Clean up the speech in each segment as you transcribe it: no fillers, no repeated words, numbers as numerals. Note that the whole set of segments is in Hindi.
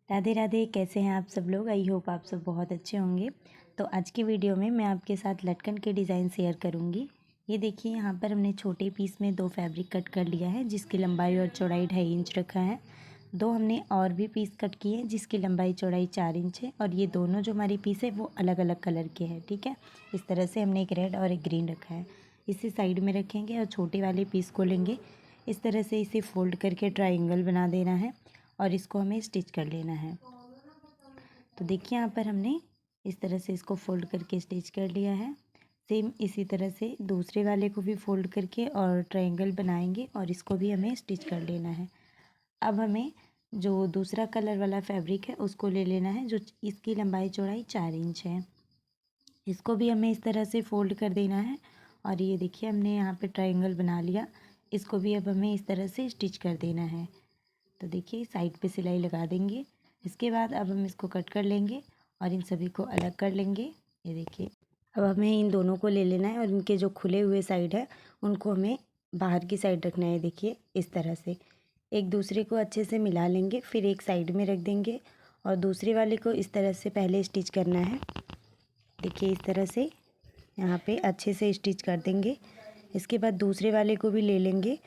राधे राधे। कैसे हैं आप सब लोग? आई होप आप सब बहुत अच्छे होंगे। तो आज की वीडियो में मैं आपके साथ लटकन के डिज़ाइन शेयर करूंगी। ये देखिए, यहाँ पर हमने छोटे पीस में 2 फैब्रिक कट कर लिया है जिसकी लंबाई और चौड़ाई 2.5 इंच रखा है। 2 हमने और भी पीस कट किए हैं जिसकी लंबाई चौड़ाई 4 इंच है। और ये दोनों जो हमारी पीस है वो अलग अलग कलर के हैं। ठीक है, इस तरह से हमने एक रेड और एक ग्रीन रखा है। इसे साइड में रखेंगे और छोटे वाले पीस को लेंगे। इस तरह से इसे फोल्ड करके ट्राइंगल बना देना है और इसको हमें स्टिच कर लेना है। तो देखिए, यहाँ पर हमने इस तरह से इसको फोल्ड करके स्टिच कर लिया है। सेम इसी तरह से दूसरे वाले को भी फोल्ड करके और ट्रायंगल बनाएंगे और इसको भी हमें स्टिच कर लेना है। अब हमें जो दूसरा कलर वाला फैब्रिक है उसको ले लेना है, जो इसकी लंबाई चौड़ाई 4 इंच है। इसको भी हमें इस तरह से फोल्ड कर देना है और ये देखिए, हमने यहाँ पे ट्रायंगल बना लिया। इसको भी अब हमें इस तरह से स्टिच कर देना है। तो देखिए, साइड पे सिलाई लगा देंगे। इसके बाद अब हम इसको कट कर लेंगे और इन सभी को अलग कर लेंगे। ये देखिए, अब हमें इन दोनों को ले लेना है और इनके जो खुले हुए साइड है उनको हमें बाहर की साइड रखना है। देखिए, इस तरह से एक दूसरे को अच्छे से मिला लेंगे, फिर एक साइड में रख देंगे और दूसरे वाले को इस तरह से पहले स्टिच करना है। देखिए, इस तरह से यहाँ पे अच्छे से स्टिच कर देंगे। इसके बाद दूसरे वाले को भी ले लेंगे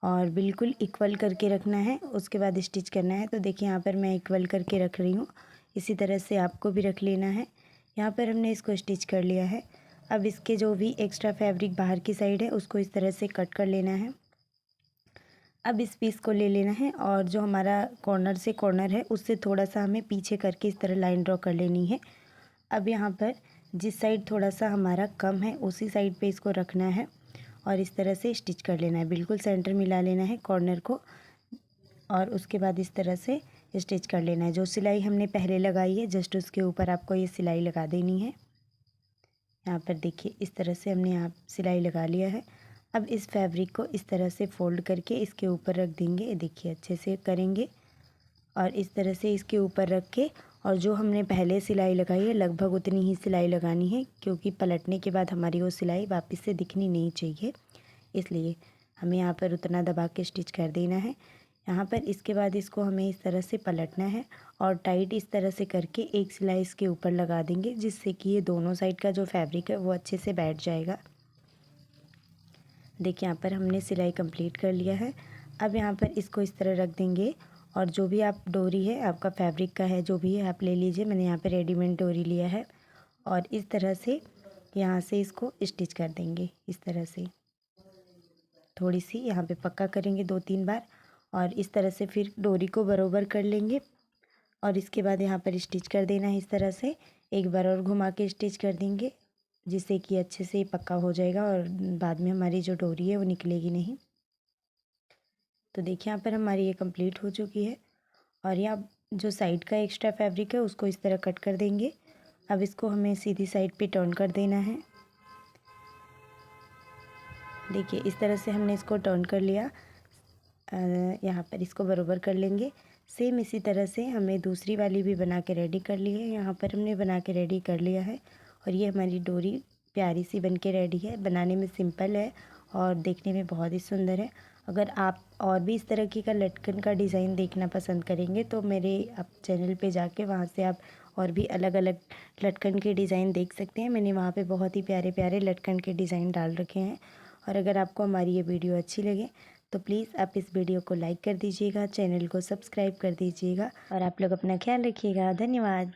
और बिल्कुल इक्वल करके रखना है, उसके बाद स्टिच करना है। तो देखिए, यहाँ पर मैं इक्वल करके रख रही हूँ, इसी तरह से आपको भी रख लेना है। यहाँ पर हमने इसको स्टिच कर लिया है। अब इसके जो भी एक्स्ट्रा फैब्रिक बाहर की साइड है उसको इस तरह से कट कर लेना है। अब इस पीस को ले लेना है और जो हमारा कॉर्नर से कॉर्नर है उससे थोड़ा सा हमें पीछे करके इस तरह लाइन ड्रॉ कर लेनी है। अब यहाँ पर जिस साइड थोड़ा सा हमारा कम है उसी साइड पे इसको रखना है और इस तरह से स्टिच कर लेना है। बिल्कुल सेंटर मिला लेना है कॉर्नर को और उसके बाद इस तरह से स्टिच कर लेना है। जो सिलाई हमने पहले लगाई है जस्ट उसके ऊपर आपको ये सिलाई लगा देनी है। यहाँ पर देखिए, इस तरह से हमने यहाँ सिलाई लगा लिया है। अब इस फैब्रिक को इस तरह से फोल्ड करके इसके ऊपर रख देंगे। देखिए, अच्छे से करेंगे और इस तरह से इसके ऊपर रख के, और जो हमने पहले सिलाई लगाई है लगभग उतनी ही सिलाई लगानी है, क्योंकि पलटने के बाद हमारी वो सिलाई वापस से दिखनी नहीं चाहिए, इसलिए हमें यहाँ पर उतना दबा के स्टिच कर देना है। यहाँ पर इसके बाद इसको हमें इस तरह से पलटना है और टाइट इस तरह से करके एक सिलाई इसके ऊपर लगा देंगे, जिससे कि ये दोनों साइड का जो फैब्रिक है वो अच्छे से बैठ जाएगा। देखिए, यहाँ पर हमने सिलाई कंप्लीट कर लिया है। अब यहाँ पर इसको इस तरह रख देंगे और जो भी आप डोरी है आपका फैब्रिक का है जो भी है आप ले लीजिए। मैंने यहाँ पे रेडीमेड डोरी लिया है और इस तरह से यहाँ से इसको स्टिच कर देंगे। इस तरह से थोड़ी सी यहाँ पे पक्का करेंगे 2-3 बार और इस तरह से फिर डोरी को बरोबर कर लेंगे और इसके बाद यहाँ पर स्टिच कर देना है। इस तरह से एक बार और घुमा के स्टिच कर देंगे, जिससे कि अच्छे से पक्का हो जाएगा और बाद में हमारी जो डोरी है वो निकलेगी नहीं। तो देखिए, यहाँ पर हमारी ये कंप्लीट हो चुकी है और यहाँ जो साइड का एक्स्ट्रा फैब्रिक है उसको इस तरह कट कर देंगे। अब इसको हमें सीधी साइड पे टर्न कर देना है। देखिए, इस तरह से हमने इसको टर्न कर लिया। यहाँ पर इसको बरोबर कर लेंगे। सेम इसी तरह से हमें दूसरी वाली भी बना के रेडी कर ली है। यहाँ पर हमने बना के रेडी कर लिया है और ये हमारी डोरी प्यारी सी बन के रेडी है। बनाने में सिंपल है और देखने में बहुत ही सुंदर है। अगर आप और भी इस तरह की का लटकन का डिज़ाइन देखना पसंद करेंगे तो मेरे आप चैनल पे जाके वहाँ से आप और भी अलग अलग लटकन के डिज़ाइन देख सकते हैं। मैंने वहाँ पे बहुत ही प्यारे प्यारे लटकन के डिज़ाइन डाल रखे हैं। और अगर आपको हमारी ये वीडियो अच्छी लगे तो प्लीज़ आप इस वीडियो को लाइक कर दीजिएगा, चैनल को सब्सक्राइब कर दीजिएगा और आप लोग अपना ख्याल रखिएगा। धन्यवाद।